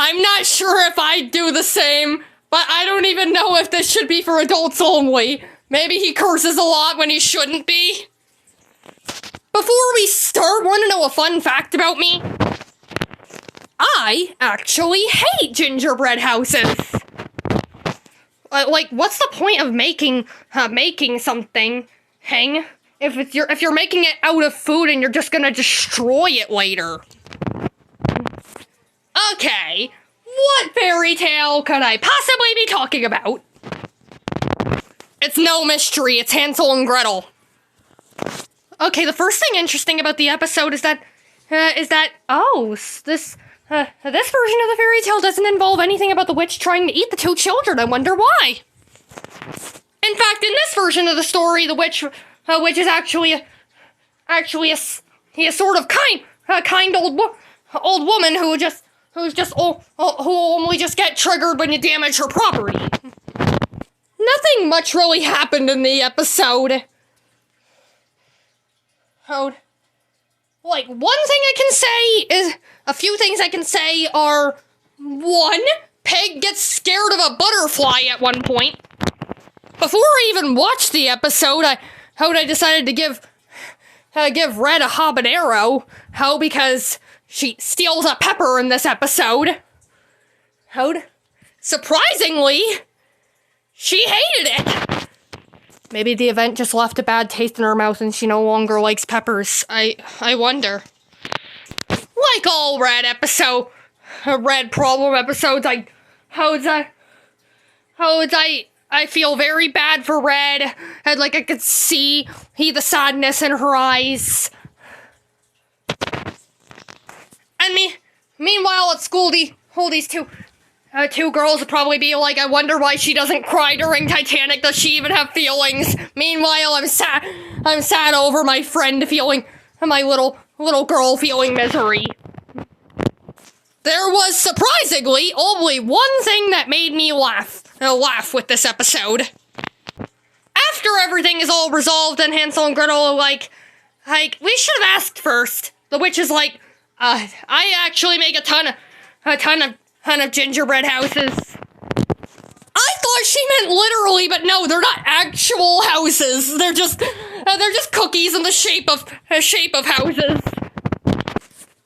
I'm not sure if I'd do the same, but I don't even know if this should be for adults only. Maybe he curses a lot when he shouldn't be. Before we start, want to know a fun fact about me? I actually hate gingerbread houses. Like, what's the point of making something, if you're making it out of food and you're just gonna destroy it later? Okay, what fairy tale could I possibly be talking about? It's no mystery, it's Hansel and Gretel. Okay, the first thing interesting about the episode is that this version of the fairy tale doesn't involve anything about the witch trying to eat the two children. I wonder why. In fact, in this version of the story, the witch is actually a sort of kind old woman who only just get triggered when you damage her property. Nothing much really happened in the episode. Like, a few things I can say are, 1, Peg gets scared of a butterfly at one point. Before I even watched the episode, I decided to give Red a habanero. Because she steals a pepper in this episode. Surprisingly, she hated it. Maybe the event just left a bad taste in her mouth and she no longer likes peppers. I wonder. Like all Red problem episodes, I feel very bad for Red. I could see the sadness in her eyes. And meanwhile at school, these two girls would probably be like, I wonder why she doesn't cry during Titanic. Does she even have feelings? Meanwhile, I'm sad over my friend feeling, my little girl feeling misery. There was surprisingly only one thing that made me laugh with this episode. After everything is all resolved and Hansel and Gretel are like, we should have asked first. The witch is like, I actually make a ton of gingerbread houses. I thought she meant literally, but no, they're not actual houses. They're just cookies in the shape of houses.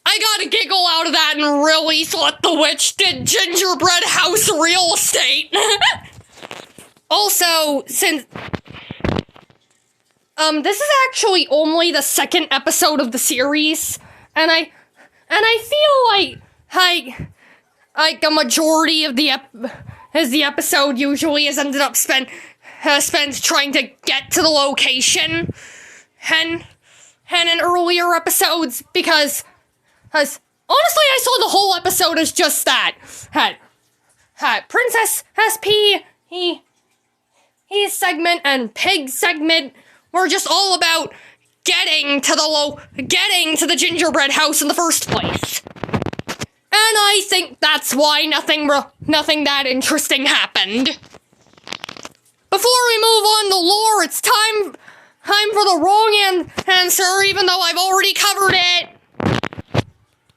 I got a giggle out of that and really thought the witch did gingerbread house real estate. Also, since this is actually only the second episode of the series, and I feel like a majority of the episode usually has ended up spent trying to get to the location and in earlier episodes because honestly I saw the whole episode as just that. Princess SP his segment and Pig's segment were just all about getting to the gingerbread house in the first place. And I think that's why nothing that interesting happened. Before we move on to lore, it's time for the wrong answer, even though I've already covered it.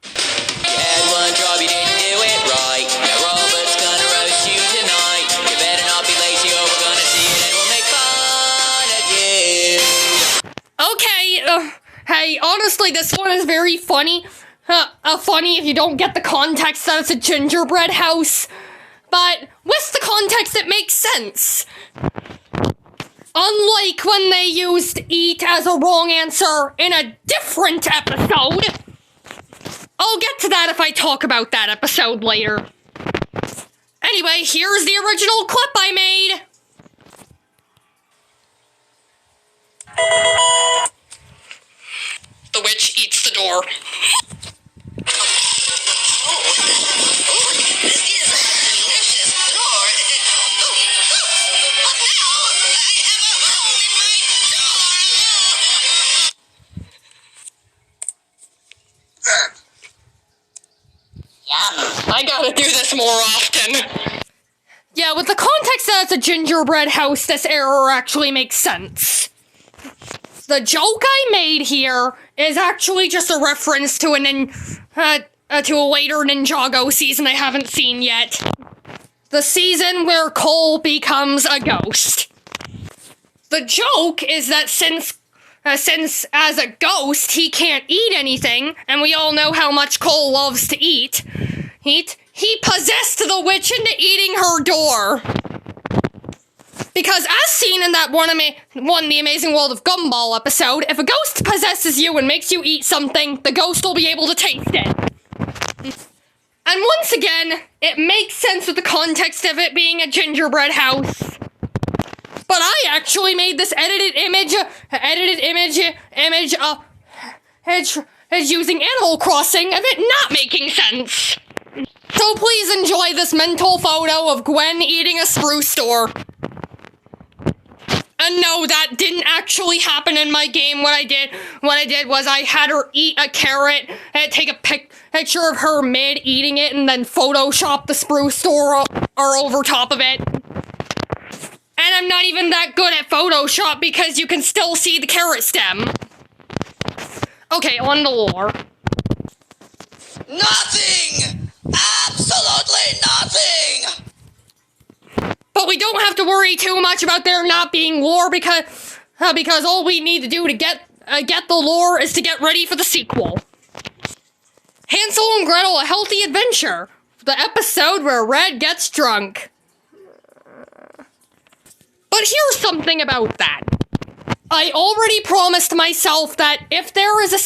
You had one job, you didn't do it right. Now Robert's gonna roast you tonight. You better not be lazy or we're gonna see it and we'll make fun of you. Okay, hey, honestly, this one is very funny. Funny if you don't get the context that it's a gingerbread house. But with the context, it makes sense. Unlike when they used eat as a wrong answer in a different episode. I'll get to that if I talk about that episode later. Anyway, here's the original clip I made. The witch eats the door. I gotta do this more often. Yeah, with the context that it's a gingerbread house, this error actually makes sense. The joke I made here is actually just a reference to to a later Ninjago season I haven't seen yet. The season where Cole becomes a ghost. The joke is that since as a ghost he can't eat anything, and we all know how much Cole loves to eat, he possessed the witch into eating her door. Because as seen in that one The Amazing World of Gumball episode, if a ghost possesses you and makes you eat something, the ghost will be able to taste it. And once again, it makes sense with the context of it being a gingerbread house. But I actually made this edited image using Animal Crossing of it not making sense. So please enjoy this mental photo of Gwen eating a Spruce door. And no, that didn't actually happen in my game. What I did was I had her eat a carrot and take a picture of her mid eating it and then Photoshop the Spruce door over top of it. And I'm not even that good at Photoshop because you can still see the carrot stem. Okay, on the lore. Nothing! Absolutely nothing! But we don't have to worry too much about there not being lore because all we need to do to get the lore is to get ready for the sequel. Hansel and Gretel: A Healthy Adventure. The episode where Red gets drunk. But here's something about that. I already promised myself that if there is a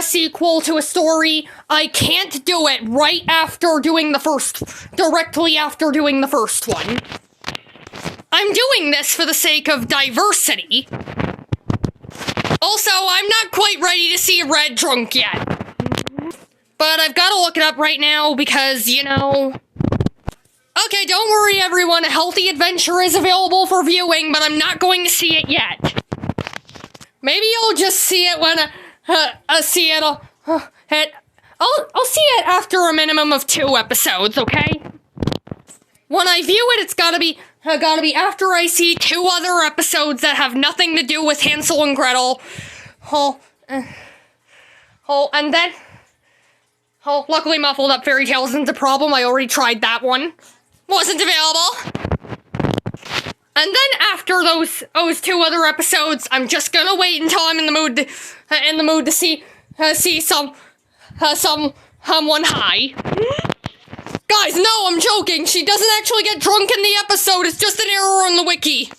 sequel to a story, I can't do it directly after doing the first one. I'm doing this for the sake of diversity. Also, I'm not quite ready to see Red drunk yet. But I've got to look it up right now because, you know... Okay, don't worry everyone, A Healthy Adventure is available for viewing, but I'm not going to see it yet. Maybe I'll just see it when I'll see it after a minimum of 2 episodes, okay? When I view it, it's gotta be after I see 2 other episodes that have nothing to do with Hansel and Gretel. Luckily Muffled Up Fairy Tales isn't a problem, I already tried that one. Wasn't available. And then after those 2 other episodes, I'm just gonna wait until I'm in the mood to see someone high. Guys, no, I'm joking. She doesn't actually get drunk in the episode. It's just an error on the wiki.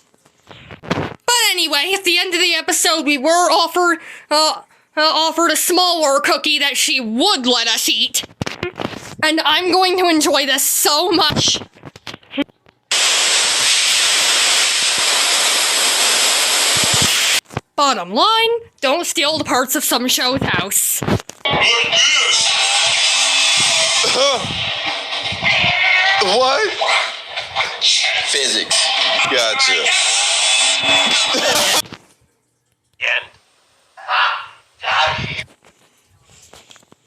But anyway, at the end of the episode, we were offered a smaller cookie that she would let us eat. And I'm going to enjoy this so much. Bottom line, don't steal the parts of some show's house. What? Physics. Gotcha.